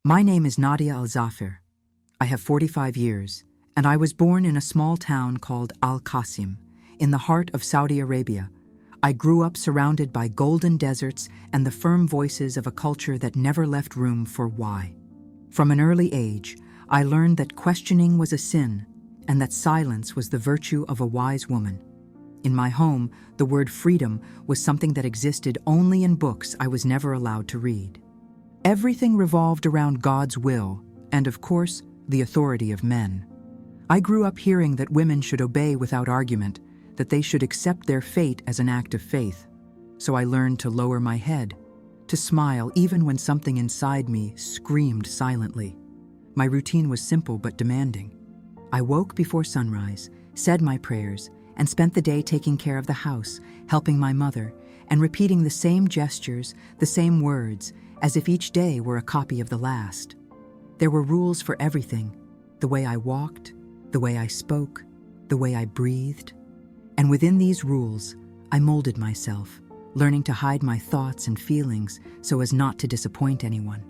My name is Nadia Al-Zafir. I have 45 years, and I was born in a small town called Al-Qasim, in the heart of Saudi Arabia. I grew up surrounded by golden deserts and the firm voices of a culture that never left room for why. From an early age, I learned that questioning was a sin, and that silence was the virtue of a wise woman. In my home, the word freedom was something that existed only in books I was never allowed to read. Everything revolved around God's will, and of course, the authority of men. I grew up hearing that women should obey without argument, that they should accept their fate as an act of faith. So I learned to lower my head, to smile even when something inside me screamed silently. My routine was simple but demanding. I woke before sunrise, said my prayers, and spent the day taking care of the house, helping my mother, and repeating the same gestures, the same words, as if each day were a copy of the last. There were rules for everything: the way I walked, the way I spoke, the way I breathed. And within these rules, I molded myself, learning to hide my thoughts and feelings so as not to disappoint anyone.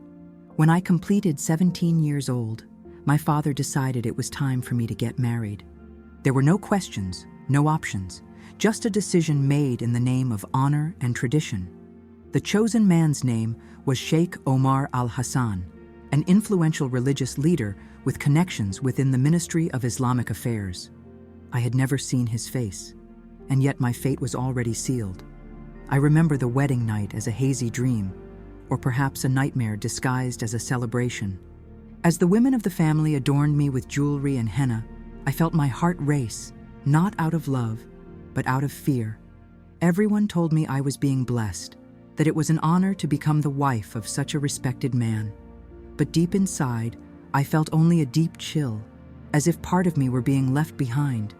When I completed 17 years old, my father decided it was time for me to get married. There were no questions, no options, just a decision made in the name of honor and tradition. The chosen man's name was Sheikh Omar Al-Hassan, an influential religious leader with connections within the Ministry of Islamic Affairs. I had never seen his face, and yet my fate was already sealed. I remember the wedding night as a hazy dream, or perhaps a nightmare disguised as a celebration. As the women of the family adorned me with jewelry and henna, I felt my heart race, not out of love, but out of fear. Everyone told me I was being blessed, that it was an honor to become the wife of such a respected man. But deep inside, I felt only a deep chill, as if part of me were being left behind.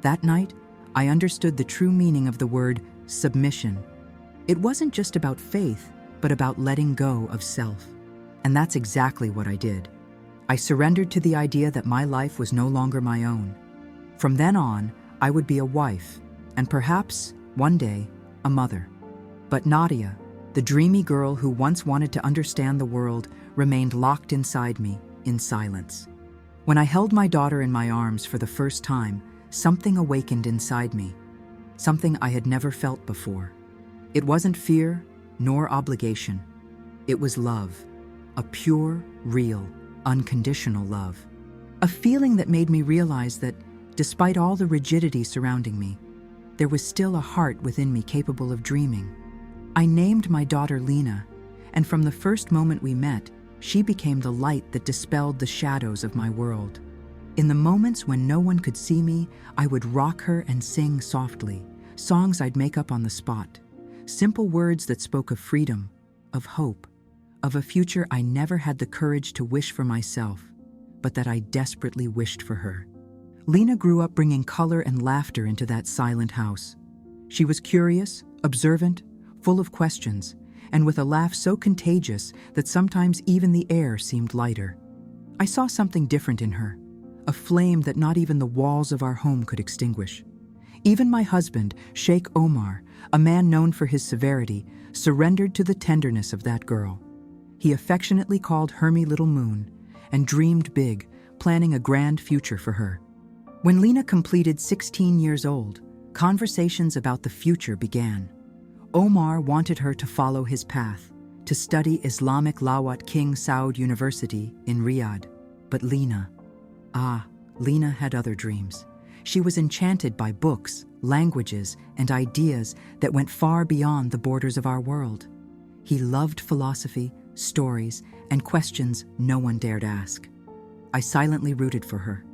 That night, I understood the true meaning of the word submission. It wasn't just about faith, but about letting go of self. And that's exactly what I did. I surrendered to the idea that my life was no longer my own. From then on, I would be a wife, and perhaps, one day, a mother. But Nadia, the dreamy girl who once wanted to understand the world, remained locked inside me, in silence. When I held my daughter in my arms for the first time, something awakened inside me, something I had never felt before. It wasn't fear, nor obligation. It was love, a pure, real, unconditional love. A feeling that made me realize that, despite all the rigidity surrounding me, there was still a heart within me capable of dreaming. I named my daughter Lena, and from the first moment we met, she became the light that dispelled the shadows of my world. In the moments when no one could see me, I would rock her and sing softly, songs I'd make up on the spot, simple words that spoke of freedom, of hope, of a future I never had the courage to wish for myself, but that I desperately wished for her. Lena grew up bringing color and laughter into that silent house. She was curious, observant, full of questions, and with a laugh so contagious that sometimes even the air seemed lighter. I saw something different in her, a flame that not even the walls of our home could extinguish. Even my husband, Sheikh Omar, a man known for his severity, surrendered to the tenderness of that girl. He affectionately called her me Little Moon and dreamed big, planning a grand future for her. When Lena completed 16 years old, conversations about the future began. Omar wanted her to follow his path, to study Islamic law at King Saud University in Riyadh. But Lena had other dreams. She was enchanted by books, languages, and ideas that went far beyond the borders of our world. He loved philosophy, stories, and questions no one dared ask. I silently rooted for her.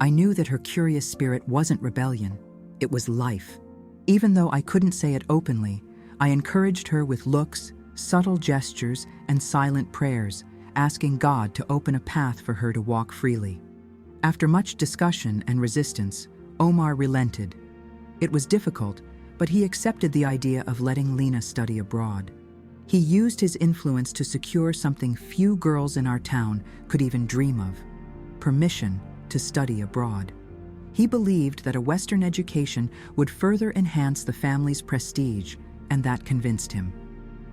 I knew that her curious spirit wasn't rebellion, it was life. Even though I couldn't say it openly, I encouraged her with looks, subtle gestures, and silent prayers, asking God to open a path for her to walk freely. After much discussion and resistance, Omar relented. It was difficult, but he accepted the idea of letting Lena study abroad. He used his influence to secure something few girls in our town could even dream of: permission to study abroad. He believed that a Western education would further enhance the family's prestige, and that convinced him.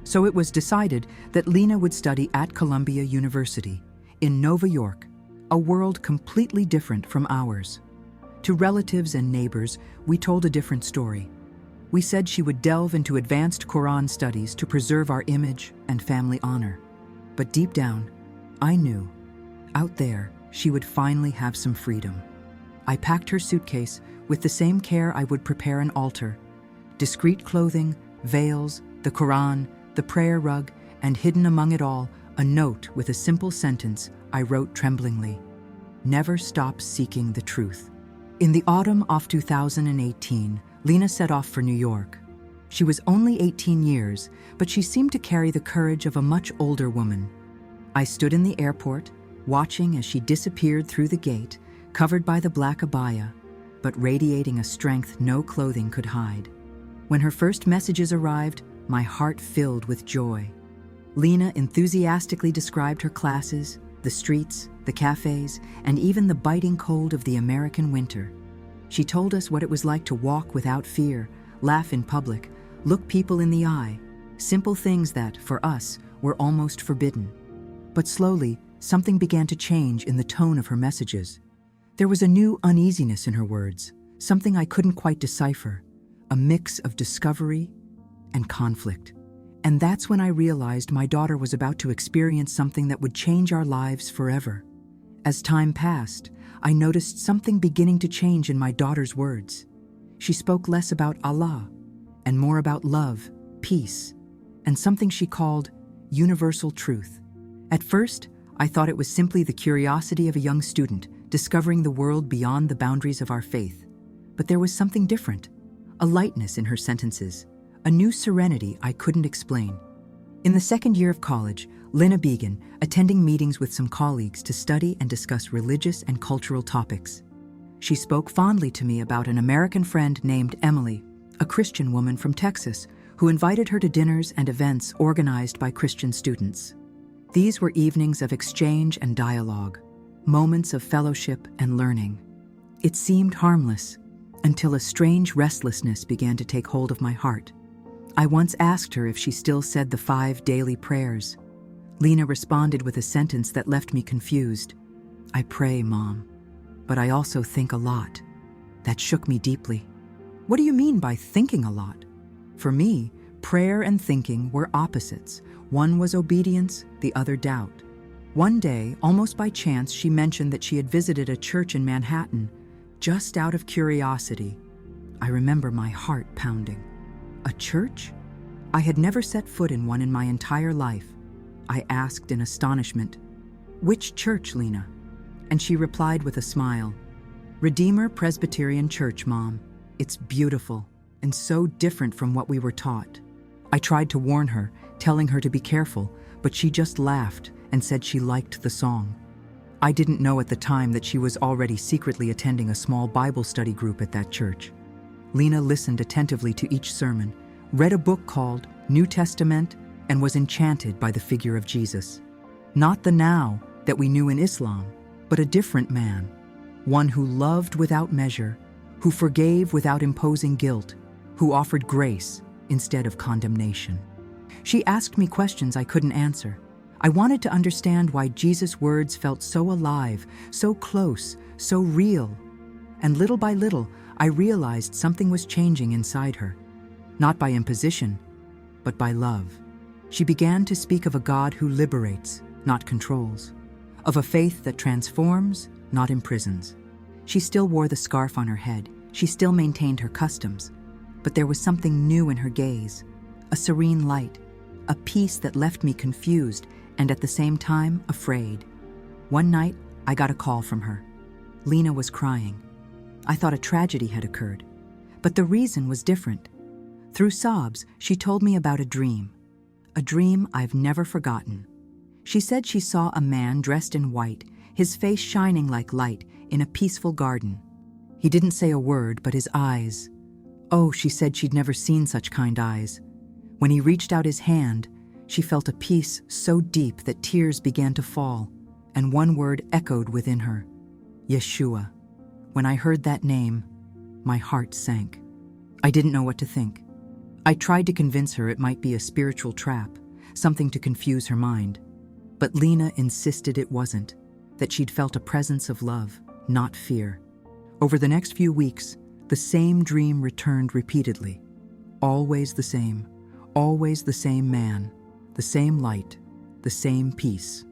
So it was decided that Lena would study at Columbia University in Nova York, a world completely different from ours. To relatives and neighbors, we told a different story. We said she would delve into advanced Quran studies to preserve our image and family honor. But deep down, I knew, out there, she would finally have some freedom. I packed her suitcase with the same care I would prepare an altar. Discreet clothing, veils, the Quran, the prayer rug, and hidden among it all, a note with a simple sentence I wrote tremblingly: "Never stop seeking the truth." In the autumn of 2018, Lena set off for New York. She was only 18 years, but she seemed to carry the courage of a much older woman. I stood in the airport, watching as she disappeared through the gate, covered by the black abaya, but radiating a strength no clothing could hide. When her first messages arrived, my heart filled with joy. Lena enthusiastically described her classes, the streets, the cafes, and even the biting cold of the American winter. She told us what it was like to walk without fear, laugh in public, look people in the eye, simple things that, for us, were almost forbidden. But slowly, something began to change in the tone of her messages. There was a new uneasiness in her words, something I couldn't quite decipher, a mix of discovery and conflict. And that's when I realized my daughter was about to experience something that would change our lives forever. As time passed, I noticed something beginning to change in my daughter's words. She spoke less about Allah and more about love, peace, and something she called universal truth. At first, I thought it was simply the curiosity of a young student discovering the world beyond the boundaries of our faith. But there was something different, a lightness in her sentences, a new serenity I couldn't explain. In the second year of college, Lena began attending meetings with some colleagues to study and discuss religious and cultural topics. She spoke fondly to me about an American friend named Emily, a Christian woman from Texas, who invited her to dinners and events organized by Christian students. These were evenings of exchange and dialogue, moments of fellowship and learning. It seemed harmless until a strange restlessness began to take hold of my heart. I once asked her if she still said the 5 daily prayers. Lena responded with a sentence that left me confused. "I pray, Mom, but I also think a lot." That shook me deeply. What do you mean by thinking a lot? For me, prayer and thinking were opposites. One was obedience, the other doubt. One day, almost by chance, she mentioned that she had visited a church in Manhattan, just out of curiosity. I remember my heart pounding. A church? I had never set foot in one in my entire life. I asked in astonishment, "Which church, Lena?" And she replied with a smile, "Redeemer Presbyterian Church, Mom. It's beautiful and so different from what we were taught." I tried to warn her, telling her to be careful, but she just laughed and said she liked the song. I didn't know at the time that she was already secretly attending a small Bible study group at that church. Lena listened attentively to each sermon, read a book called New Testament, and was enchanted by the figure of Jesus. Not the now that we knew in Islam, but a different man, one who loved without measure, who forgave without imposing guilt, who offered grace instead of condemnation. She asked me questions I couldn't answer. I wanted to understand why Jesus' words felt so alive, so close, so real. And little by little, I realized something was changing inside her, not by imposition, but by love. She began to speak of a God who liberates, not controls, of a faith that transforms, not imprisons. She still wore the scarf on her head, she still maintained her customs, but there was something new in her gaze, a serene light, a peace that left me confused and at the same time afraid. One night, I got a call from her. Lena was crying. I thought a tragedy had occurred, but the reason was different. Through sobs, she told me about a dream I've never forgotten. She said she saw a man dressed in white, his face shining like light, in a peaceful garden. He didn't say a word, but his eyes. Oh, she said she'd never seen such kind eyes. When he reached out his hand, she felt a peace so deep that tears began to fall, and one word echoed within her: Yeshua. When I heard that name, my heart sank. I didn't know what to think. I tried to convince her it might be a spiritual trap, something to confuse her mind. But Lena insisted it wasn't, that she'd felt a presence of love, not fear. Over the next few weeks, the same dream returned repeatedly. Always the same man, the same light, the same peace.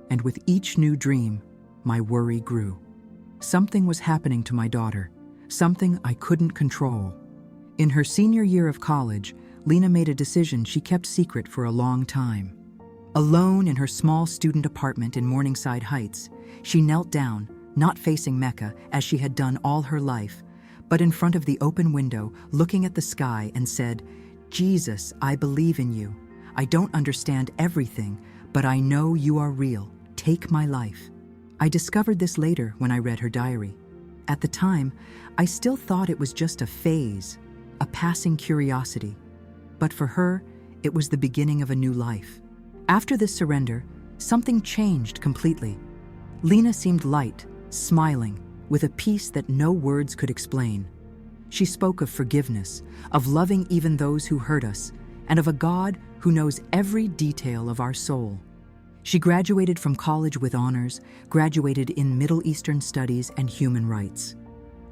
And with each new dream, my worry grew. Something was happening to my daughter, something I couldn't control. In her senior year of college, Lena made a decision she kept secret for a long time. Alone in her small student apartment in Morningside Heights, she knelt down, not facing Mecca as she had done all her life, but in front of the open window, looking at the sky, and said, "Jesus, I believe in you. I don't understand everything, but I know you are real. Take my life." I discovered this later when I read her diary. At the time, I still thought it was just a phase, a passing curiosity. But for her, it was the beginning of a new life. After this surrender, something changed completely. Lena seemed light, smiling, with a peace that no words could explain. She spoke of forgiveness, of loving even those who hurt us, and of a God who knows every detail of our soul. She graduated from college with honors, graduated in Middle Eastern studies and human rights.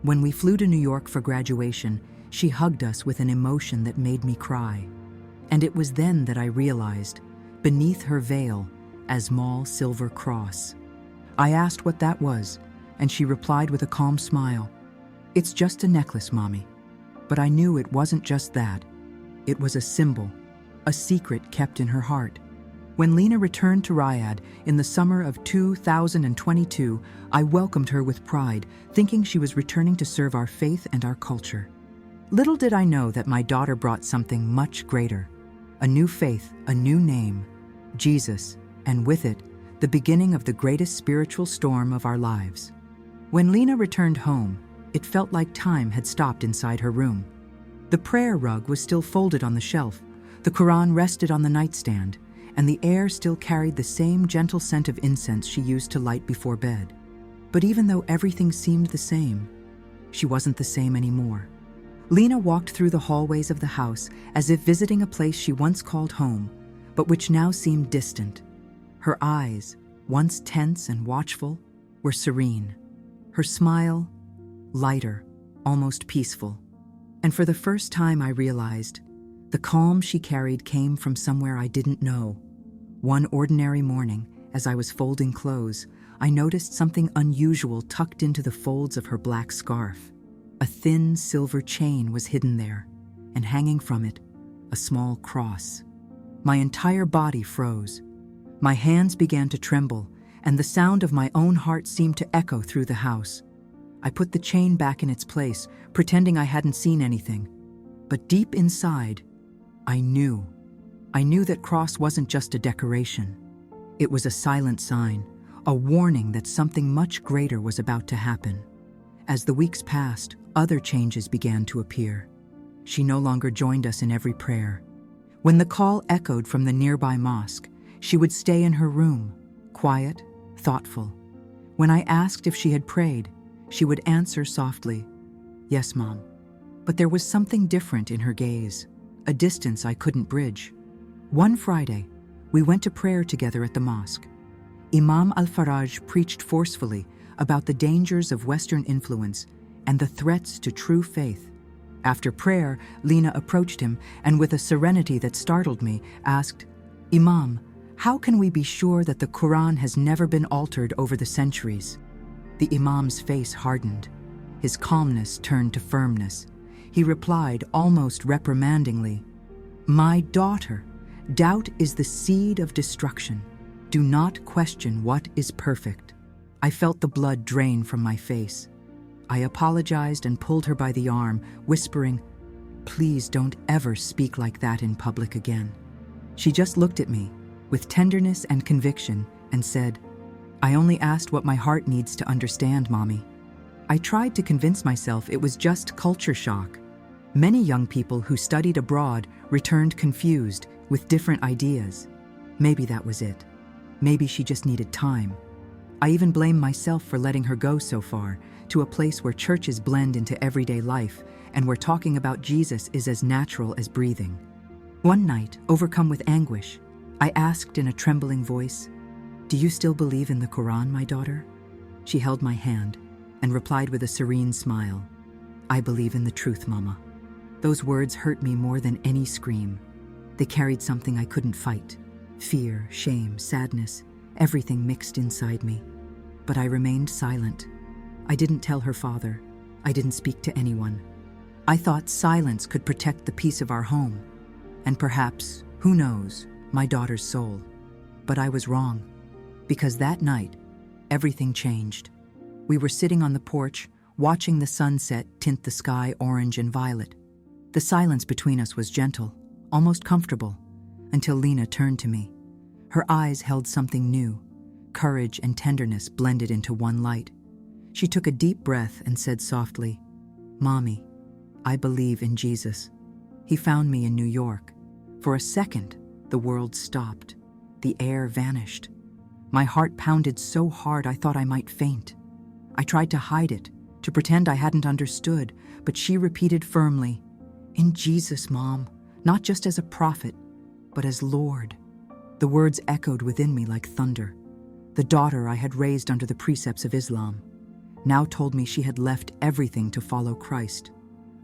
When we flew to New York for graduation, she hugged us with an emotion that made me cry. And it was then that I realized, beneath her veil, a small silver cross. I asked what that was, and she replied with a calm smile, "It's just a necklace, Mommy." But I knew it wasn't just that. It was a symbol, a secret kept in her heart. When Lena returned to Riyadh in the summer of 2022, I welcomed her with pride, thinking she was returning to serve our faith and our culture. Little did I know that my daughter brought something much greater. A new faith, a new name, Jesus, and with it, the beginning of the greatest spiritual storm of our lives. When Lena returned home, it felt like time had stopped inside her room. The prayer rug was still folded on the shelf, the Quran rested on the nightstand, and the air still carried the same gentle scent of incense she used to light before bed. But even though everything seemed the same, she wasn't the same anymore. Lena walked through the hallways of the house as if visiting a place she once called home, but which now seemed distant. Her eyes, once tense and watchful, were serene. Her smile, lighter, almost peaceful. And for the first time I realized, the calm she carried came from somewhere I didn't know. One ordinary morning, as I was folding clothes, I noticed something unusual tucked into the folds of her black scarf. A thin silver chain was hidden there, and hanging from it, a small cross. My entire body froze. My hands began to tremble, and the sound of my own heart seemed to echo through the house. I put the chain back in its place, pretending I hadn't seen anything. But deep inside, I knew. I knew that cross wasn't just a decoration. It was a silent sign, a warning that something much greater was about to happen. As the weeks passed, other changes began to appear. She no longer joined us in every prayer. When the call echoed from the nearby mosque, she would stay in her room, quiet, thoughtful. When I asked if she had prayed, she would answer softly, "Yes, Mom." But there was something different in her gaze, a distance I couldn't bridge. One Friday, we went to prayer together at the mosque. Imam al-Faraj preached forcefully about the dangers of Western influence and the threats to true faith. After prayer, Lena approached him and with a serenity that startled me, asked, "Imam, how can we be sure that the Quran has never been altered over the centuries?" The Imam's face hardened. His calmness turned to firmness. He replied almost reprimandingly, "My daughter, doubt is the seed of destruction. Do not question what is perfect." I felt the blood drain from my face. I apologized and pulled her by the arm, whispering, "Please don't ever speak like that in public again." She just looked at me, with tenderness and conviction, and said, "I only asked what my heart needs to understand, Mommy." I tried to convince myself it was just culture shock. Many young people who studied abroad returned confused, with different ideas. Maybe that was it. Maybe she just needed time. I even blame myself for letting her go so far, to a place where churches blend into everyday life, and where talking about Jesus is as natural as breathing. One night, overcome with anguish, I asked in a trembling voice, "Do you still believe in the Quran, my daughter?" She held my hand and replied with a serene smile, "I believe in the truth, Mama." Those words hurt me more than any scream. They carried something I couldn't fight. Fear, shame, sadness, everything mixed inside me. But I remained silent. I didn't tell her father. I didn't speak to anyone. I thought silence could protect the peace of our home. And perhaps, who knows, my daughter's soul. But I was wrong. Because that night, everything changed. We were sitting on the porch, watching the sunset tint the sky orange and violet. The silence between us was gentle, almost comfortable, until Lena turned to me. Her eyes held something new. Courage and tenderness blended into one light. She took a deep breath and said softly, "Mommy, I believe in Jesus. He found me in New York." For a second, the world stopped. The air vanished. My heart pounded so hard I thought I might faint. I tried to hide it, to pretend I hadn't understood, but she repeated firmly, "In Jesus, Mom, not just as a prophet, but as Lord." The words echoed within me like thunder. The daughter I had raised under the precepts of Islam now told me she had left everything to follow Christ.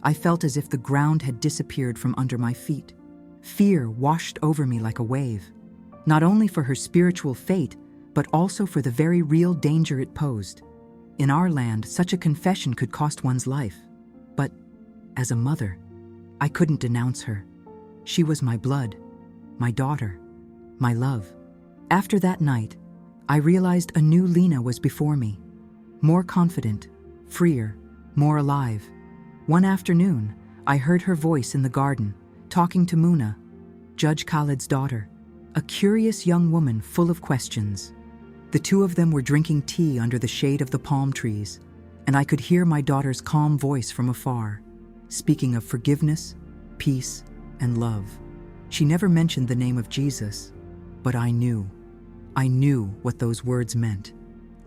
I felt as if the ground had disappeared from under my feet. Fear washed over me like a wave, not only for her spiritual fate, but also for the very real danger it posed. In our land, such a confession could cost one's life. But as a mother, I couldn't denounce her. She was my blood, my daughter, my love. After that night, I realized a new Lena was before me. More confident, freer, more alive. One afternoon, I heard her voice in the garden, talking to Muna, Judge Khalid's daughter, a curious young woman full of questions. The two of them were drinking tea under the shade of the palm trees, and I could hear my daughter's calm voice from afar, speaking of forgiveness, peace, and love. She never mentioned the name of Jesus, but I knew. I knew what those words meant.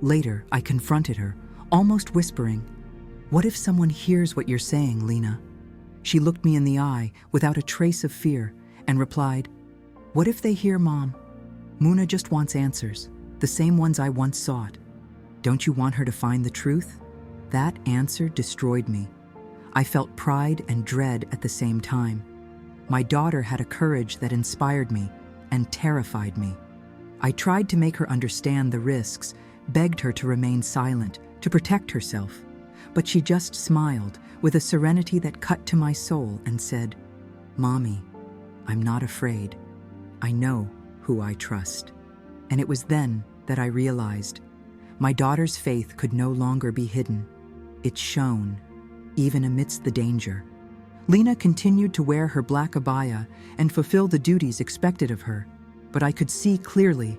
Later, I confronted her, almost whispering, "What if someone hears what you're saying, Lena?" She looked me in the eye without a trace of fear and replied, "What if they hear, Mom? Muna just wants answers, the same ones I once sought. Don't you want her to find the truth?" That answer destroyed me. I felt pride and dread at the same time. My daughter had a courage that inspired me and terrified me. I tried to make her understand the risks, begged her to remain silent, to protect herself. But she just smiled with a serenity that cut to my soul and said, "Mommy, I'm not afraid. I know who I trust." And it was then that I realized my daughter's faith could no longer be hidden. It shone, even amidst the danger. Lena continued to wear her black abaya and fulfill the duties expected of her, but I could see clearly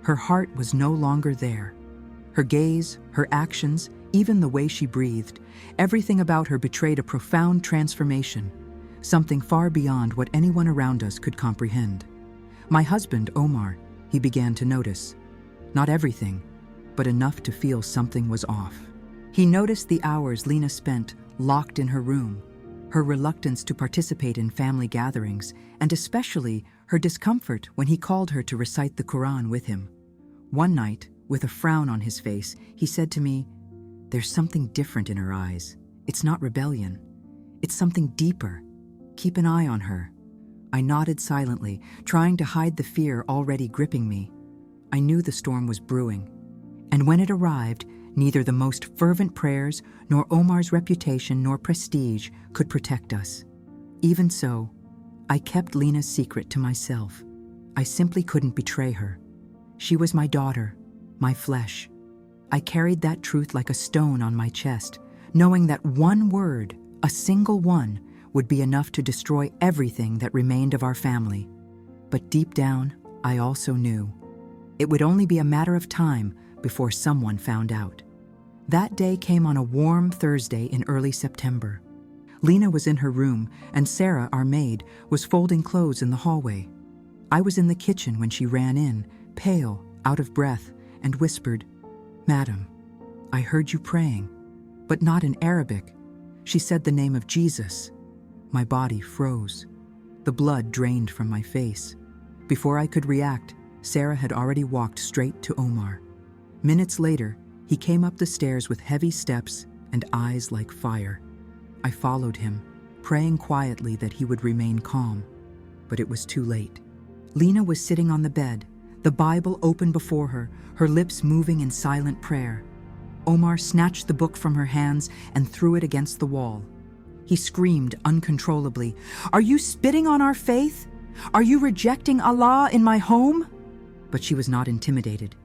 her heart was no longer there. Her gaze, her actions, even the way she breathed, everything about her betrayed a profound transformation, something far beyond what anyone around us could comprehend. My husband, Omar, he began to notice. Not everything, but enough to feel something was off. He noticed the hours Lena spent locked in her room, her reluctance to participate in family gatherings, and especially her discomfort when he called her to recite the Quran with him. One night, with a frown on his face, he said to me, "There's something different in her eyes. It's not rebellion. It's something deeper. Keep an eye on her." I nodded silently, trying to hide the fear already gripping me. I knew the storm was brewing. And when it arrived, neither the most fervent prayers, nor Omar's reputation, nor prestige could protect us. Even so, I kept Lena's secret to myself. I simply couldn't betray her. She was my daughter, my flesh. I carried that truth like a stone on my chest, knowing that one word, a single one, would be enough to destroy everything that remained of our family. But deep down, I also knew it would only be a matter of time before someone found out. That day came on a warm Thursday in early September. Lena was in her room, and Sarah, our maid, was folding clothes in the hallway. I was in the kitchen when she ran in, pale, out of breath, and whispered, "Madam, I heard you praying, but not in Arabic. She said the name of Jesus. My body froze. The blood drained from my face. Before I could react, Sarah had already walked straight to Omar. Minutes later, he came up the stairs with heavy steps and eyes like fire. I followed him, praying quietly that he would remain calm. But it was too late. Lena was sitting on the bed, the Bible open before her, her lips moving in silent prayer. Omar snatched the book from her hands and threw it against the wall. He screamed uncontrollably, "Are you spitting on our faith? Are you rejecting Allah in my home?" But she was not intimidated.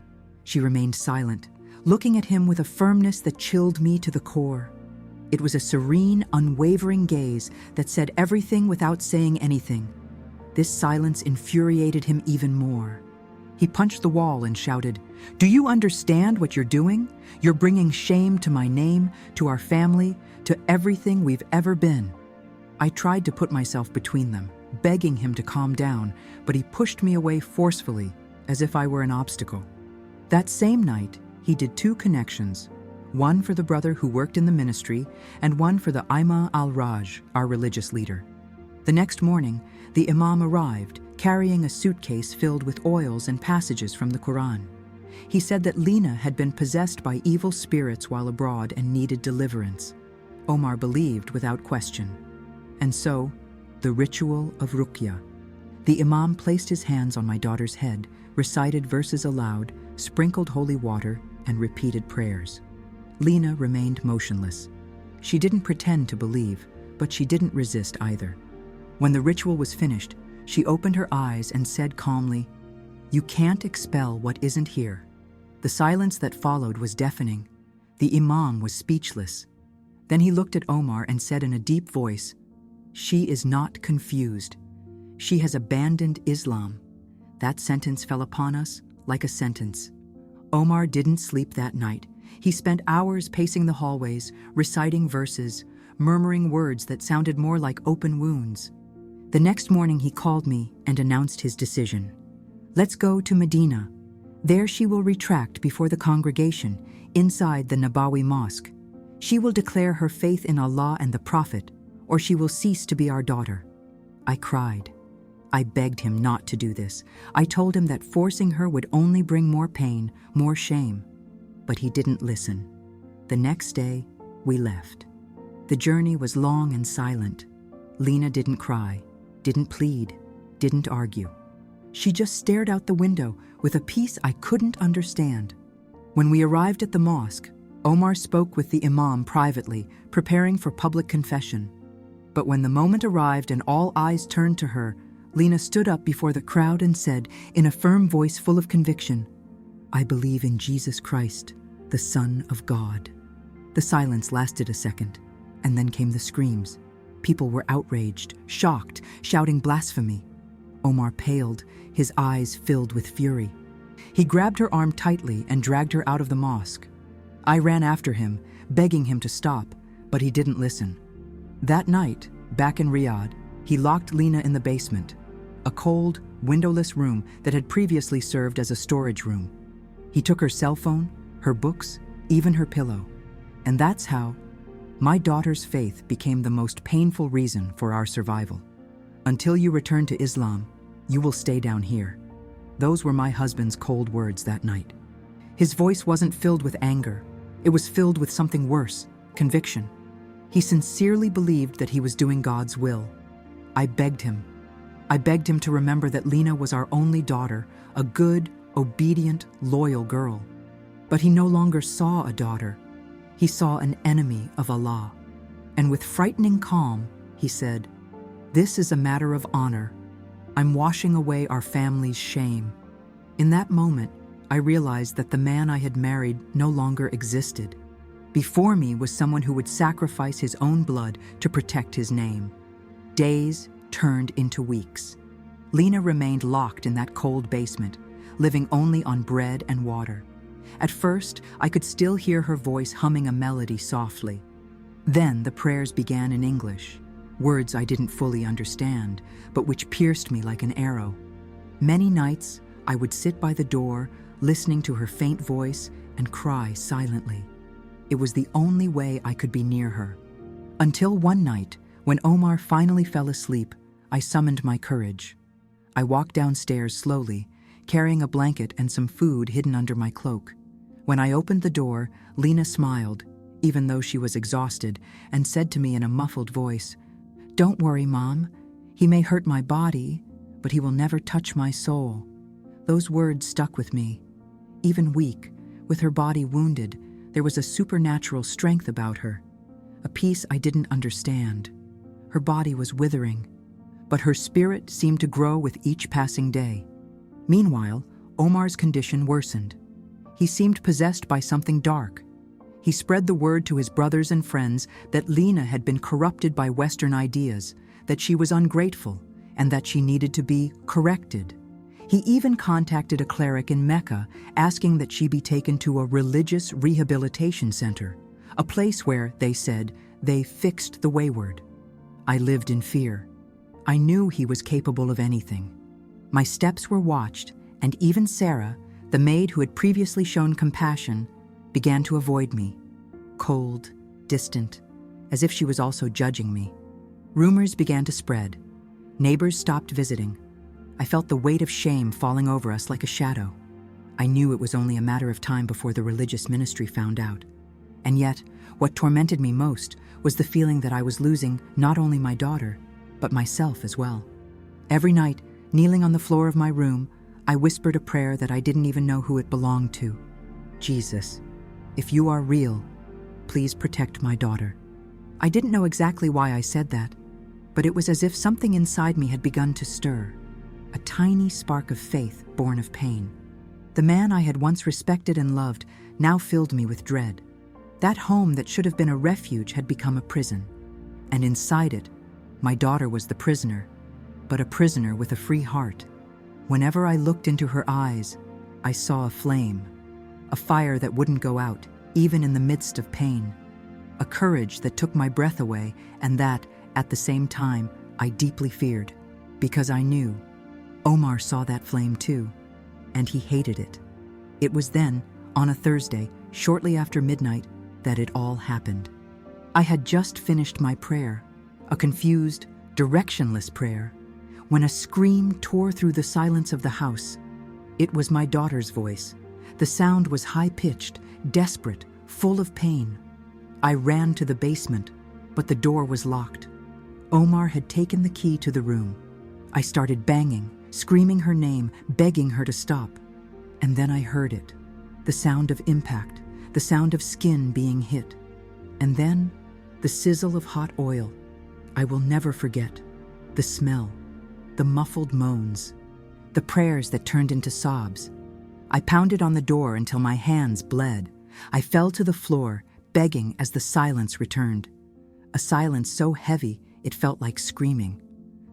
She remained silent, looking at him with a firmness that chilled me to the core. It was a serene, unwavering gaze that said everything without saying anything. This silence infuriated him even more. He punched the wall and shouted, "Do you understand what you're doing? You're bringing shame to my name, to our family, to everything we've ever been." I tried to put myself between them, begging him to calm down, but he pushed me away forcefully, as if I were an obstacle. That same night, he did 2 connections, one for the brother who worked in the ministry and one for the Imam al-Raj, our religious leader. The next morning, the Imam arrived, carrying a suitcase filled with oils and passages from the Quran. He said that Lena had been possessed by evil spirits while abroad and needed deliverance. Omar believed without question. And so, the ritual of Ruqya. The Imam placed his hands on my daughter's head, recited verses aloud, sprinkled holy water, and repeated prayers. Lena remained motionless. She didn't pretend to believe, but she didn't resist either. When the ritual was finished, she opened her eyes and said calmly, "You can't expel what isn't here." The silence that followed was deafening. The Imam was speechless. Then he looked at Omar and said in a deep voice, "She is not confused. She has abandoned Islam." That sentence fell upon us like a sentence. Omar didn't sleep that night. He spent hours pacing the hallways, reciting verses, murmuring words that sounded more like open wounds. The next morning he called me and announced his decision. "Let's go to Medina. There she will retract before the congregation, inside the Nabawi Mosque. She will declare her faith in Allah and the Prophet, or she will cease to be our daughter." I cried. I begged him not to do this. I told him that forcing her would only bring more pain, more shame. But he didn't listen. The next day, we left. The journey was long and silent. Lena didn't cry, didn't plead, didn't argue. She just stared out the window with a peace I couldn't understand. When we arrived at the mosque, Omar spoke with the Imam privately, preparing for public confession. But when the moment arrived and all eyes turned to her, Lena stood up before the crowd and said, in a firm voice full of conviction, "I believe in Jesus Christ, the Son of God." The silence lasted a second, and then came the screams. People were outraged, shocked, shouting blasphemy. Omar paled, his eyes filled with fury. He grabbed her arm tightly and dragged her out of the mosque. I ran after him, begging him to stop, but he didn't listen. That night, back in Riyadh, he locked Lena in the basement, a cold, windowless room that had previously served as a storage room. He took her cell phone, her books, even her pillow. And that's how my daughter's faith became the most painful reason for our survival. "Until you return to Islam, you will stay down here." Those were my husband's cold words that night. His voice wasn't filled with anger. It was filled with something worse, conviction. He sincerely believed that he was doing God's will. I begged him to remember that Lena was our only daughter, a good, obedient, loyal girl. But he no longer saw a daughter. He saw an enemy of Allah. And with frightening calm, he said, "This is a matter of honor. I'm washing away our family's shame." In that moment, I realized that the man I had married no longer existed. Before me was someone who would sacrifice his own blood to protect his name. Days turned into weeks. Lena remained locked in that cold basement, living only on bread and water. At first, I could still hear her voice humming a melody softly. Then the prayers began in English, words I didn't fully understand, but which pierced me like an arrow. Many nights, I would sit by the door, listening to her faint voice and cry silently. It was the only way I could be near her. Until one night, when Omar finally fell asleep, I summoned my courage. I walked downstairs slowly, carrying a blanket and some food hidden under my cloak. When I opened the door, Lena smiled, even though she was exhausted, and said to me in a muffled voice, "Don't worry, Mom. He may hurt my body, but he will never touch my soul." Those words stuck with me. Even weak, with her body wounded, there was a supernatural strength about her, a peace I didn't understand. Her body was withering, but her spirit seemed to grow with each passing day. Meanwhile, Omar's condition worsened. He seemed possessed by something dark. He spread the word to his brothers and friends that Lena had been corrupted by Western ideas, that she was ungrateful, and that she needed to be corrected. He even contacted a cleric in Mecca, asking that she be taken to a religious rehabilitation center, a place where, they said, they fixed the wayward. I lived in fear. I knew he was capable of anything. My steps were watched, and even Sarah, the maid who had previously shown compassion, began to avoid me, cold, distant, as if she was also judging me. Rumors began to spread. Neighbors stopped visiting. I felt the weight of shame falling over us like a shadow. I knew it was only a matter of time before the religious ministry found out. And yet, what tormented me most was the feeling that I was losing not only my daughter, but myself as well. Every night, kneeling on the floor of my room, I whispered a prayer that I didn't even know who it belonged to. "Jesus, if you are real, please protect my daughter." I didn't know exactly why I said that, but it was as if something inside me had begun to stir, a tiny spark of faith born of pain. The man I had once respected and loved now filled me with dread. That home that should have been a refuge had become a prison, and inside it, my daughter was the prisoner, but a prisoner with a free heart. Whenever I looked into her eyes, I saw a flame, a fire that wouldn't go out, even in the midst of pain, a courage that took my breath away, and that, at the same time, I deeply feared, because I knew Omar saw that flame too, and he hated it. It was then, on a Thursday, shortly after midnight, that it all happened. I had just finished my prayer, a confused, directionless prayer, when a scream tore through the silence of the house. It was my daughter's voice. The sound was high-pitched, desperate, full of pain. I ran to the basement, but the door was locked. Omar had taken the key to the room. I started banging, screaming her name, begging her to stop. And then I heard it, the sound of impact, the sound of skin being hit. And then, the sizzle of hot oil. I will never forget. The smell, the muffled moans, the prayers that turned into sobs. I pounded on the door until my hands bled. I fell to the floor, begging as the silence returned. A silence so heavy it felt like screaming.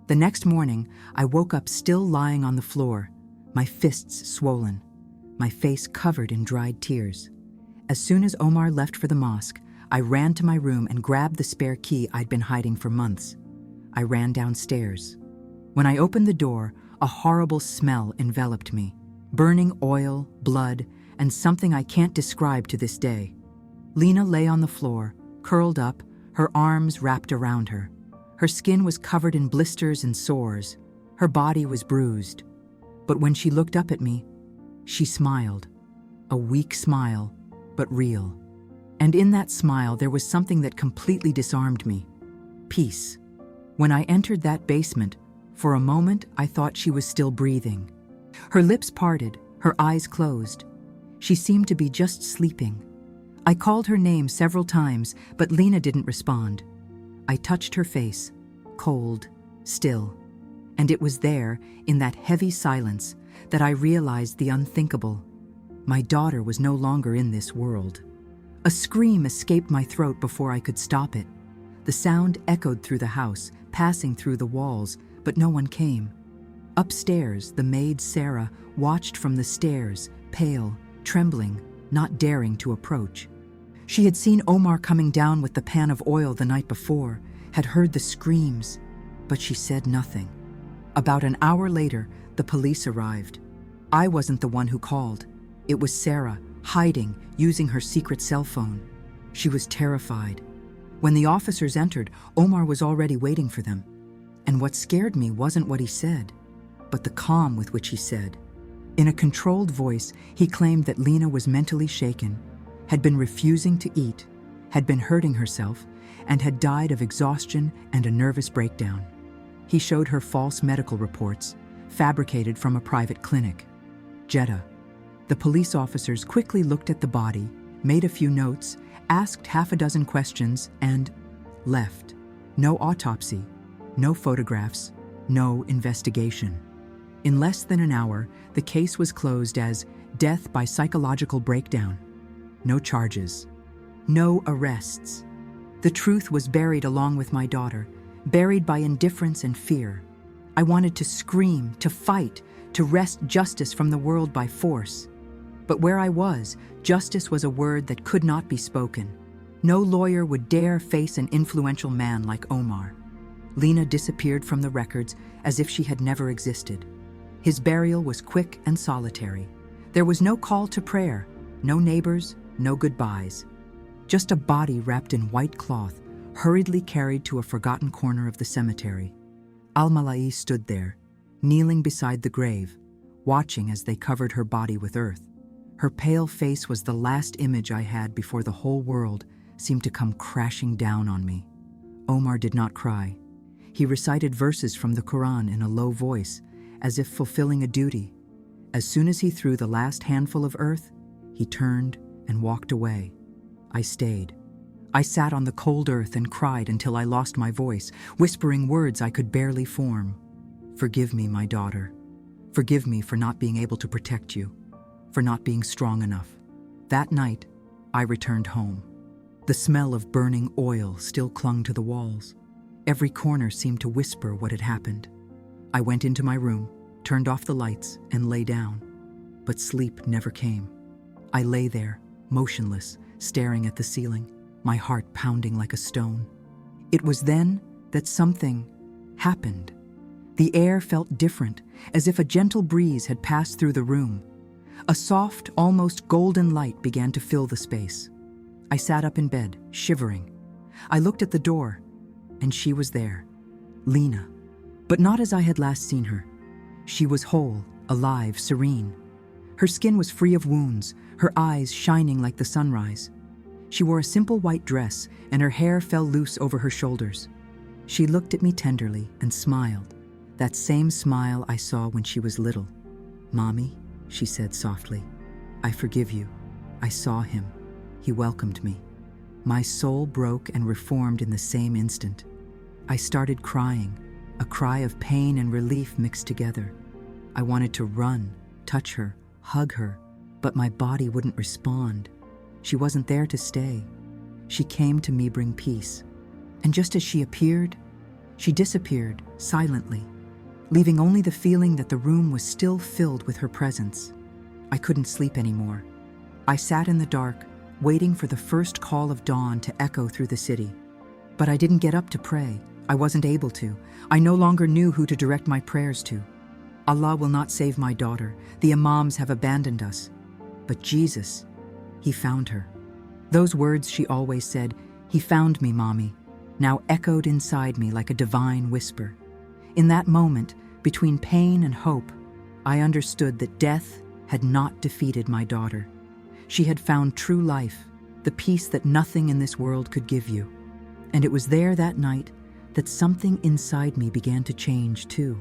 The next morning, I woke up still lying on the floor, my fists swollen, my face covered in dried tears. As soon as Omar left for the mosque, I ran to my room and grabbed the spare key I'd been hiding for months. I ran downstairs. When I opened the door, a horrible smell enveloped me. Burning oil, blood, and something I can't describe to this day. Lena lay on the floor, curled up, her arms wrapped around her. Her skin was covered in blisters and sores. Her body was bruised. But when she looked up at me, she smiled. A weak smile, but real. And in that smile, there was something that completely disarmed me. Peace. When I entered that basement, for a moment I thought she was still breathing. Her lips parted, her eyes closed. She seemed to be just sleeping. I called her name several times, but Lena didn't respond. I touched her face, cold, still. And it was there, in that heavy silence, that I realized the unthinkable. My daughter was no longer in this world. A scream escaped my throat before I could stop it. The sound echoed through the house, passing through the walls, but no one came. Upstairs, the maid Sarah watched from the stairs, pale, trembling, not daring to approach. She had seen Omar coming down with the pan of oil the night before, had heard the screams, but she said nothing. About an hour later, the police arrived. I wasn't the one who called. It was Sarah, hiding, using her secret cell phone. She was terrified. When the officers entered, Omar was already waiting for them. And what scared me wasn't what he said, but the calm with which he said. In a controlled voice, he claimed that Lena was mentally shaken, had been refusing to eat, had been hurting herself, and had died of exhaustion and a nervous breakdown. He showed her false medical reports, fabricated from a private clinic. Jeddah. The police officers quickly looked at the body, made a few notes, asked half a dozen questions, and left. No autopsy, no photographs, no investigation. In less than an hour, the case was closed as death by psychological breakdown. No charges. No arrests. The truth was buried along with my daughter, buried by indifference and fear. I wanted to scream, to fight, to wrest justice from the world by force. But where I was, justice was a word that could not be spoken. No lawyer would dare face an influential man like Omar. Lena disappeared from the records as if she had never existed. His burial was quick and solitary. There was no call to prayer, no neighbors, no goodbyes. Just a body wrapped in white cloth, hurriedly carried to a forgotten corner of the cemetery. Al-Mala'i stood there, kneeling beside the grave, watching as they covered her body with earth. Her pale face was the last image I had before the whole world seemed to come crashing down on me. Omar did not cry. He recited verses from the Quran in a low voice, as if fulfilling a duty. As soon as he threw the last handful of earth, he turned and walked away. I stayed. I sat on the cold earth and cried until I lost my voice, whispering words I could barely form. Forgive me, my daughter. Forgive me for not being able to protect you, for not being strong enough. That night, I returned home. The smell of burning oil still clung to the walls. Every corner seemed to whisper what had happened. I went into my room, turned off the lights, and lay down. But sleep never came. I lay there, motionless, staring at the ceiling, my heart pounding like a stone. It was then that something happened. The air felt different, as if a gentle breeze had passed through the room. A soft, almost golden light began to fill the space. I sat up in bed, shivering. I looked at the door, and she was there, Lena. But not as I had last seen her. She was whole, alive, serene. Her skin was free of wounds, her eyes shining like the sunrise. She wore a simple white dress, and her hair fell loose over her shoulders. She looked at me tenderly and smiled, that same smile I saw when she was little. "Mommy," she said softly, "I forgive you." I saw him. He welcomed me. My soul broke and reformed in the same instant. I started crying, a cry of pain and relief mixed together. I wanted to run, touch her, hug her, but my body wouldn't respond. She wasn't there to stay. She came to me bring peace. And just as she appeared, she disappeared silently, leaving only the feeling that the room was still filled with her presence. I couldn't sleep anymore. I sat in the dark, waiting for the first call of dawn to echo through the city. But I didn't get up to pray. I wasn't able to. I no longer knew who to direct my prayers to. Allah will not save my daughter. The Imams have abandoned us. But Jesus, He found her. Those words she always said, "He found me, Mommy," now echoed inside me like a divine whisper. In that moment, between pain and hope, I understood that death had not defeated my daughter. She had found true life, the peace that nothing in this world could give you. And it was there that night that something inside me began to change too.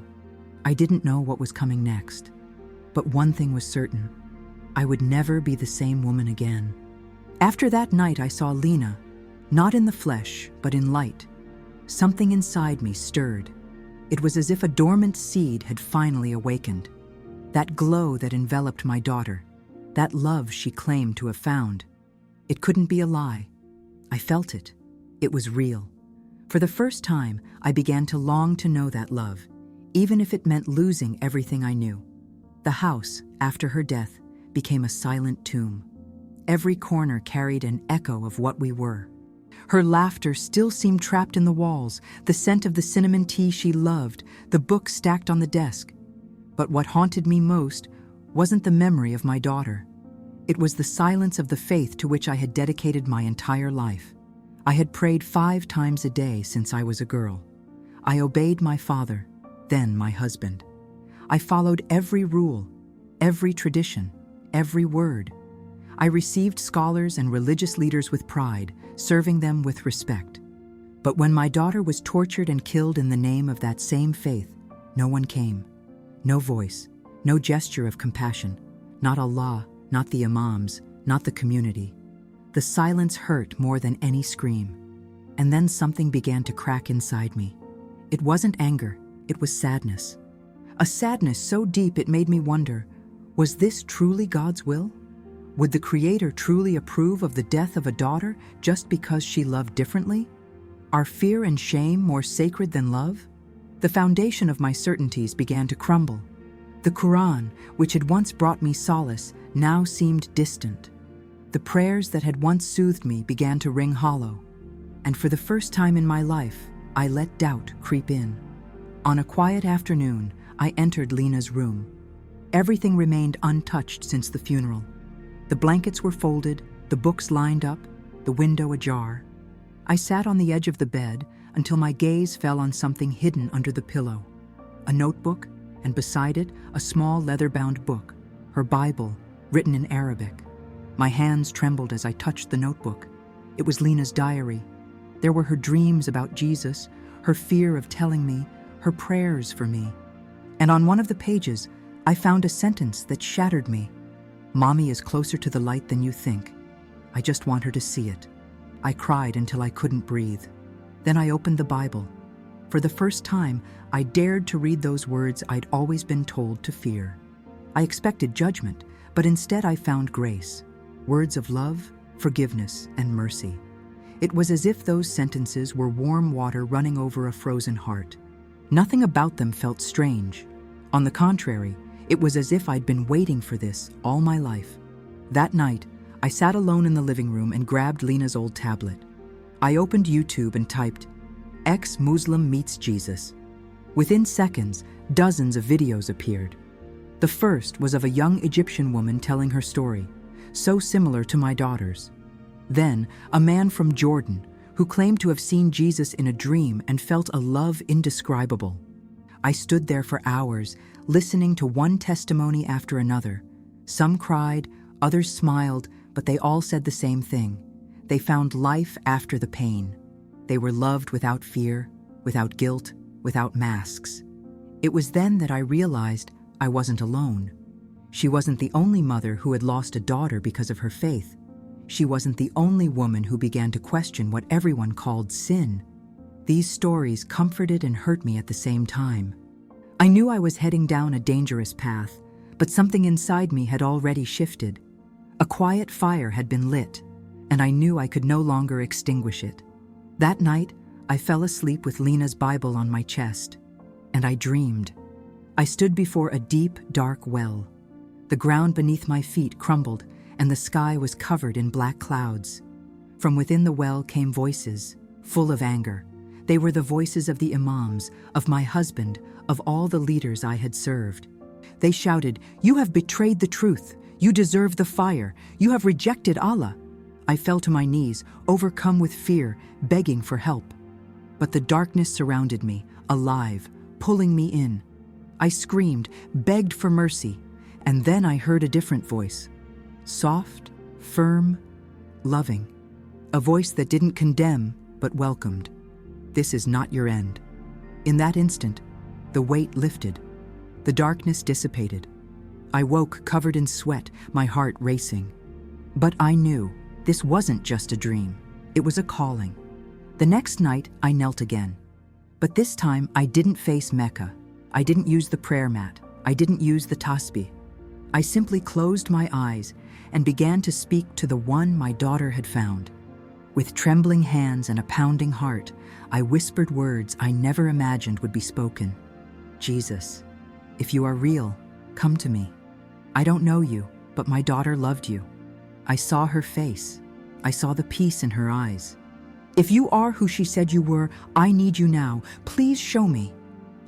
I didn't know what was coming next, but one thing was certain: I would never be the same woman again. After that night, I saw Lena, not in the flesh, but in light. Something inside me stirred. It was as if a dormant seed had finally awakened. That glow that enveloped my daughter, that love she claimed to have found. It couldn't be a lie. I felt it. It was real. For the first time, I began to long to know that love, even if it meant losing everything I knew. The house, after her death, became a silent tomb. Every corner carried an echo of what we were. Her laughter still seemed trapped in the walls, the scent of the cinnamon tea she loved, the books stacked on the desk. But what haunted me most wasn't the memory of my daughter. It was the silence of the faith to which I had dedicated my entire life. I had prayed 5 times a day since I was a girl. I obeyed my father, then my husband. I followed every rule, every tradition, every word. I received scholars and religious leaders with pride, serving them with respect. But when my daughter was tortured and killed in the name of that same faith, no one came. No voice, no gesture of compassion. Not Allah, not the imams, not the community. The silence hurt more than any scream. And then something began to crack inside me. It wasn't anger, it was sadness. A sadness so deep it made me wonder, was this truly God's will? Would the Creator truly approve of the death of a daughter just because she loved differently? Are fear and shame more sacred than love? The foundation of my certainties began to crumble. The Quran, which had once brought me solace, now seemed distant. The prayers that had once soothed me began to ring hollow. And for the first time in my life, I let doubt creep in. On a quiet afternoon, I entered Lena's room. Everything remained untouched since the funeral. The blankets were folded, the books lined up, the window ajar. I sat on the edge of the bed until my gaze fell on something hidden under the pillow. A notebook, and beside it, a small leather-bound book, her Bible, written in Arabic. My hands trembled as I touched the notebook. It was Lena's diary. There were her dreams about Jesus, her fear of telling me, her prayers for me. And on one of the pages, I found a sentence that shattered me. "Mommy is closer to the light than you think. I just want her to see it." I cried until I couldn't breathe. Then I opened the Bible. For the first time, I dared to read those words I'd always been told to fear. I expected judgment, but instead I found grace. Words of love, forgiveness, and mercy. It was as if those sentences were warm water running over a frozen heart. Nothing about them felt strange. On the contrary, it was as if I'd been waiting for this all my life. That night, I sat alone in the living room and grabbed Lena's old tablet. I opened YouTube and typed, "Ex-Muslim meets Jesus." Within seconds, dozens of videos appeared. The first was of a young Egyptian woman telling her story, so similar to my daughter's. Then, a man from Jordan, who claimed to have seen Jesus in a dream and felt a love indescribable. I stood there for hours, listening to one testimony after another. Some cried, others smiled, but they all said the same thing. They found life after the pain. They were loved without fear, without guilt, without masks. It was then that I realized I wasn't alone. She wasn't the only mother who had lost a daughter because of her faith. She wasn't the only woman who began to question what everyone called sin. These stories comforted and hurt me at the same time. I knew I was heading down a dangerous path, but something inside me had already shifted. A quiet fire had been lit, and I knew I could no longer extinguish it. That night, I fell asleep with Lena's Bible on my chest, and I dreamed. I stood before a deep, dark well. The ground beneath my feet crumbled, and the sky was covered in black clouds. From within the well came voices, full of anger. They were the voices of the imams, of my husband, of all the leaders I had served. They shouted, "You have betrayed the truth. You deserve the fire. You have rejected Allah." I fell to my knees, overcome with fear, begging for help. But the darkness surrounded me, alive, pulling me in. I screamed, begged for mercy, and then I heard a different voice. Soft, firm, loving. A voice that didn't condemn, but welcomed. "This is not your end." In that instant, the weight lifted. The darkness dissipated. I woke covered in sweat, my heart racing. But I knew this wasn't just a dream. It was a calling. The next night, I knelt again. But this time, I didn't face Mecca. I didn't use the prayer mat. I didn't use the tasbih. I simply closed my eyes and began to speak to the one my daughter had found. With trembling hands and a pounding heart, I whispered words I never imagined would be spoken. "Jesus, if you are real, come to me. I don't know you, but my daughter loved you. I saw her face. I saw the peace in her eyes. If you are who she said you were, I need you now. Please show me."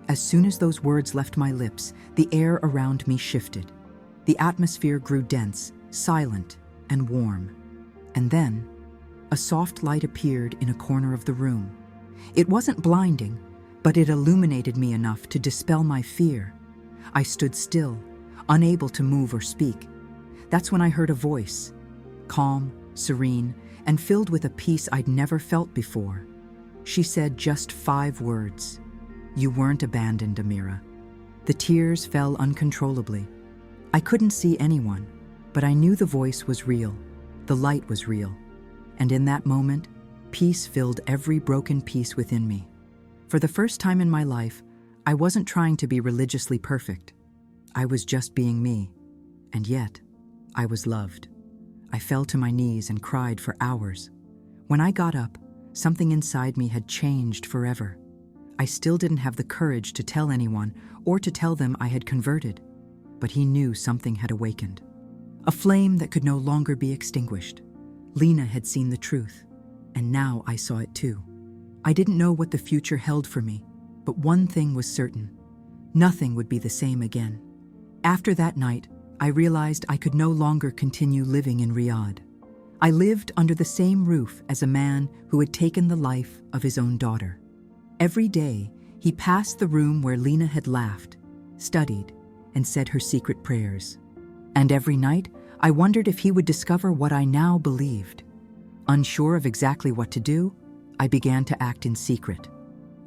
As soon as those words left my lips, the air around me shifted. The atmosphere grew dense, silent, and warm. And then, a soft light appeared in a corner of the room. It wasn't blinding, but it illuminated me enough to dispel my fear. I stood still, unable to move or speak. That's when I heard a voice, calm, serene, and filled with a peace I'd never felt before. She said just 5 words. "You weren't abandoned, Amira." The tears fell uncontrollably. I couldn't see anyone, but I knew the voice was real. The light was real. And in that moment, peace filled every broken piece within me. For the first time in my life, I wasn't trying to be religiously perfect. I was just being me. And yet, I was loved. I fell to my knees and cried for hours. When I got up, something inside me had changed forever. I still didn't have the courage to tell anyone or to tell them I had converted, but he knew something had awakened. A flame that could no longer be extinguished. Lena had seen the truth, and now I saw it too. I didn't know what the future held for me, but one thing was certain. Nothing would be the same again. After that night, I realized I could no longer continue living in Riyadh. I lived under the same roof as a man who had taken the life of his own daughter. Every day, he passed the room where Lena had laughed, studied, and said her secret prayers. And every night, I wondered if he would discover what I now believed. Unsure of exactly what to do, I began to act in secret.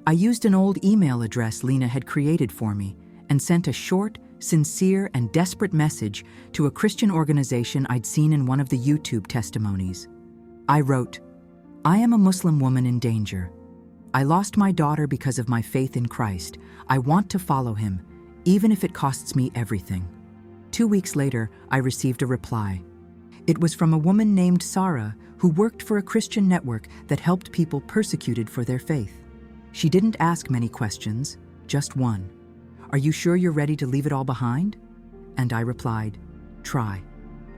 I used an old email address Lena had created for me and sent a short, sincere, and desperate message to a Christian organization I'd seen in one of the YouTube testimonies. I wrote, "I am a Muslim woman in danger. I lost my daughter because of my faith in Christ. I want to follow him, even if it costs me everything." 2 weeks later, I received a reply. It was from a woman named Sarah who worked for a Christian network that helped people persecuted for their faith. She didn't ask many questions, just one. "Are you sure you're ready to leave it all behind?" And I replied, "Try."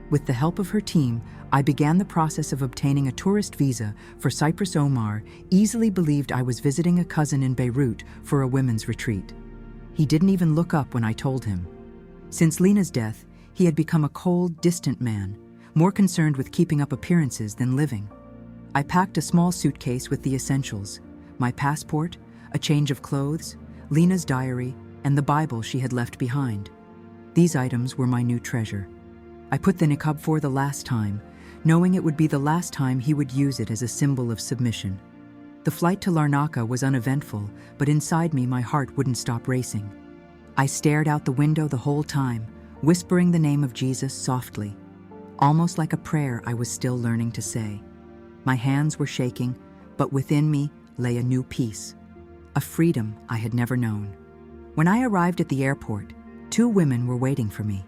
With the help of her team, I began the process of obtaining a tourist visa for Cyprus. Omar easily believed I was visiting a cousin in Beirut for a women's retreat. He didn't even look up when I told him. Since Lena's death, he had become a cold, distant man, more concerned with keeping up appearances than living. I packed a small suitcase with the essentials: my passport, a change of clothes, Lena's diary, and the Bible she had left behind. These items were my new treasure. I put the niqab for the last time, knowing it would be the last time he would use it as a symbol of submission. The flight to Larnaca was uneventful, but inside me my heart wouldn't stop racing. I stared out the window the whole time, whispering the name of Jesus softly, almost like a prayer I was still learning to say. My hands were shaking, but within me lay a new peace, a freedom I had never known. When I arrived at the airport, 2 women were waiting for me.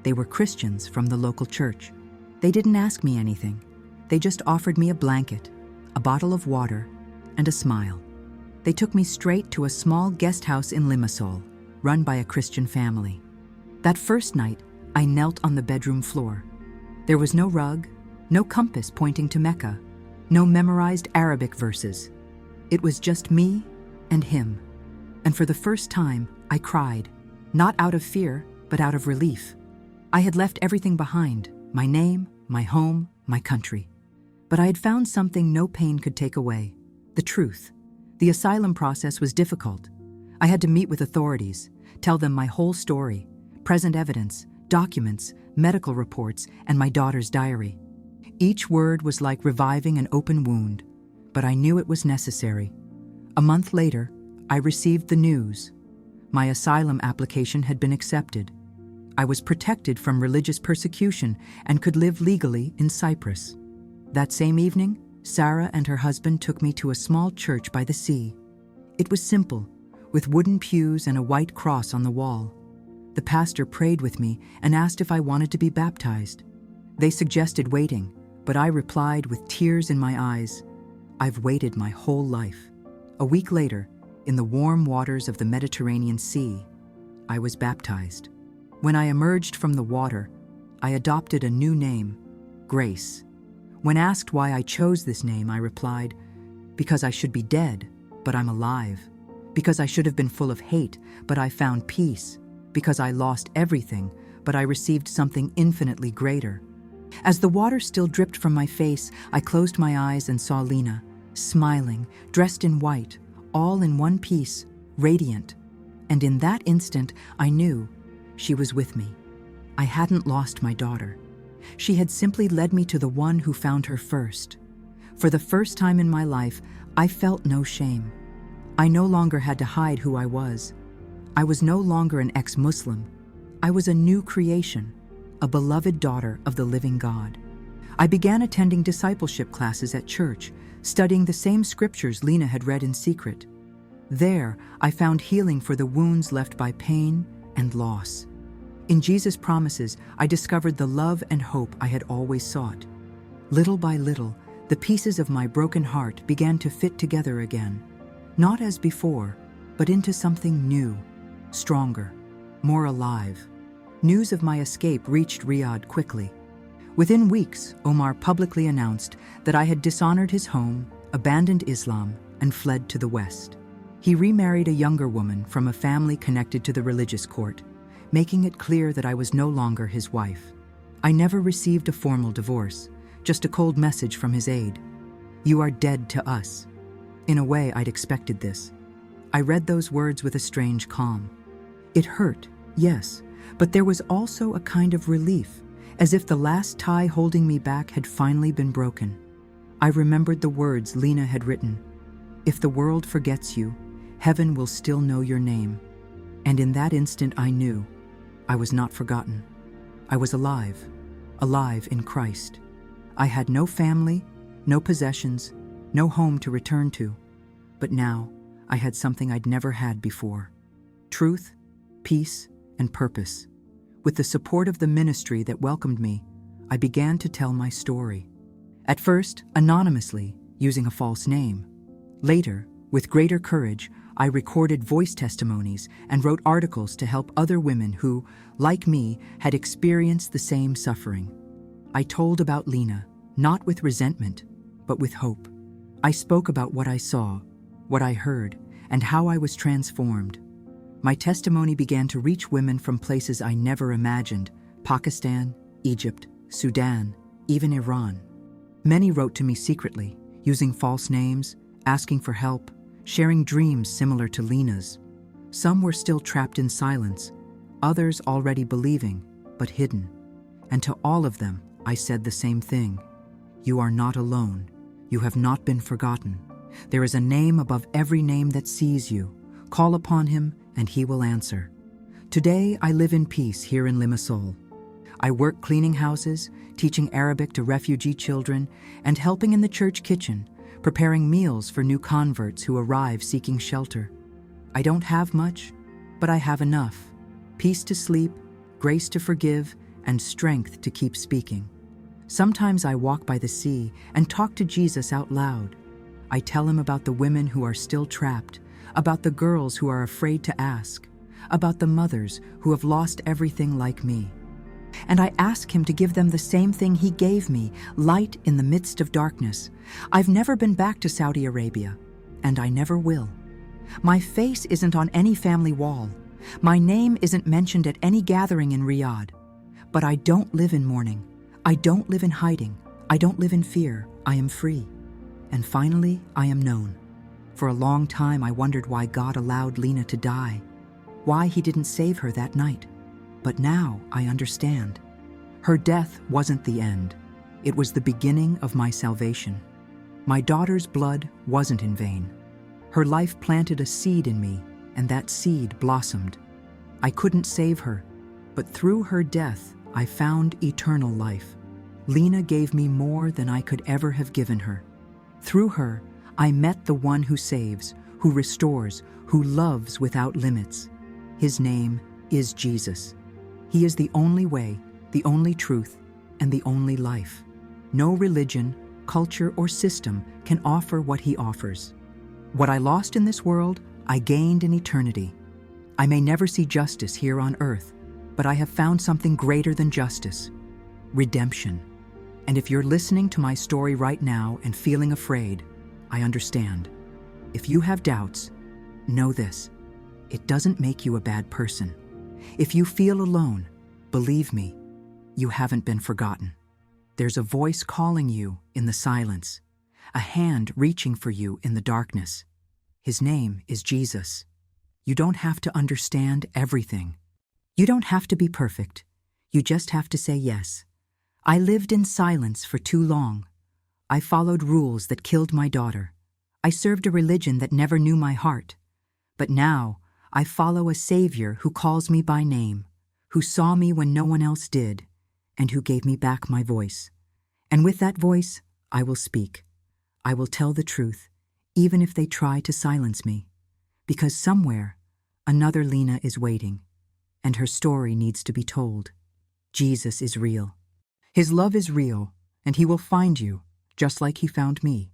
They were Christians from the local church. They didn't ask me anything. They just offered me a blanket, a bottle of water, and a smile. They took me straight to a small guest house in Limassol, run by a Christian family. That first night, I knelt on the bedroom floor. There was no rug, no compass pointing to Mecca, no memorized Arabic verses. It was just me and him. And for the first time, I cried, not out of fear, but out of relief. I had left everything behind, my name, my home, my country. But I had found something no pain could take away: the truth. The asylum process was difficult. I had to meet with authorities, tell them my whole story, present evidence, documents, medical reports, and my daughter's diary. Each word was like reviving an open wound, but I knew it was necessary. A month later, I received the news. My asylum application had been accepted. I was protected from religious persecution and could live legally in Cyprus. That same evening, Sarah and her husband took me to a small church by the sea. It was simple, with wooden pews and a white cross on the wall. The pastor prayed with me and asked if I wanted to be baptized. They suggested waiting, but I replied with tears in my eyes, "I've waited my whole life." A week later, in the warm waters of the Mediterranean Sea, I was baptized. When I emerged from the water, I adopted a new name, Grace. When asked why I chose this name, I replied, "Because I should be dead, but I'm alive. Because I should have been full of hate, but I found peace. Because I lost everything, but I received something infinitely greater. As the water still dripped from my face, I closed my eyes and saw Lena, smiling, dressed in white, all in one piece, radiant. And in that instant, I knew she was with me. I hadn't lost my daughter. She had simply led me to the one who found her first. For the first time in my life, I felt no shame. I no longer had to hide who I was. I was no longer an ex-Muslim. I was a new creation, a beloved daughter of the living God. I began attending discipleship classes at church, studying the same scriptures Lena had read in secret. There, I found healing for the wounds left by pain and loss. In Jesus' promises, I discovered the love and hope I had always sought. Little by little, the pieces of my broken heart began to fit together again, not as before, but into something new, stronger, more alive. News of my escape reached Riyadh quickly. Within weeks, Omar publicly announced that I had dishonored his home, abandoned Islam, and fled to the West. He remarried a younger woman from a family connected to the religious court, making it clear that I was no longer his wife. I never received a formal divorce, just a cold message from his aide. "You are dead to us." In a way, I'd expected this. I read those words with a strange calm. It hurt, yes, but there was also a kind of relief, as if the last tie holding me back had finally been broken. I remembered the words Lena had written, "If the world forgets you, heaven will still know your name." And in that instant I knew I was not forgotten. I was alive, alive in Christ. I had no family, no possessions, no home to return to. But now I had something I'd never had before: truth, peace, and purpose. With the support of the ministry that welcomed me, I began to tell my story. At first, anonymously, using a false name. Later, with greater courage, I recorded voice testimonies and wrote articles to help other women who, like me, had experienced the same suffering. I told about Lena, not with resentment, but with hope. I spoke about what I saw, what I heard, and how I was transformed. My testimony began to reach women from places I never imagined: Pakistan, Egypt, Sudan, even Iran. Many wrote to me secretly, using false names, asking for help, sharing dreams similar to Lena's. Some were still trapped in silence, others already believing, but hidden. And to all of them, I said the same thing: you are not alone. You have not been forgotten. There is a name above every name that sees you. Call upon him, and he will answer. Today, I live in peace here in Limassol. I work cleaning houses, teaching Arabic to refugee children, and helping in the church kitchen, preparing meals for new converts who arrive seeking shelter. I don't have much, but I have enough: peace to sleep, grace to forgive, and strength to keep speaking. Sometimes I walk by the sea and talk to Jesus out loud. I tell him about the women who are still trapped, about the girls who are afraid to ask, about the mothers who have lost everything like me. And I ask him to give them the same thing he gave me: light in the midst of darkness. I've never been back to Saudi Arabia, and I never will. My face isn't on any family wall. My name isn't mentioned at any gathering in Riyadh. But I don't live in mourning. I don't live in hiding. I don't live in fear. I am free. And finally, I am known. For a long time, I wondered why God allowed Lena to die, why he didn't save her that night. But now I understand. Her death wasn't the end. It was the beginning of my salvation. My daughter's blood wasn't in vain. Her life planted a seed in me, and that seed blossomed. I couldn't save her, but through her death, I found eternal life. Lena gave me more than I could ever have given her. Through her, I met the one who saves, who restores, who loves without limits. His name is Jesus. He is the only way, the only truth, and the only life. No religion, culture, or system can offer what he offers. What I lost in this world, I gained in eternity. I may never see justice here on earth, but I have found something greater than justice: redemption. And if you're listening to my story right now and feeling afraid, I understand. If you have doubts, know this: it doesn't make you a bad person. If you feel alone, believe me, you haven't been forgotten. There's a voice calling you in the silence, a hand reaching for you in the darkness. His name is Jesus. You don't have to understand everything. You don't have to be perfect. You just have to say yes. I lived in silence for too long. I followed rules that killed my daughter. I served a religion that never knew my heart. But now, I follow a Savior who calls me by name, who saw me when no one else did, and who gave me back my voice. And with that voice, I will speak. I will tell the truth, even if they try to silence me. Because somewhere, another Lena is waiting, and her story needs to be told. Jesus is real. His love is real, and he will find you, just like he found me.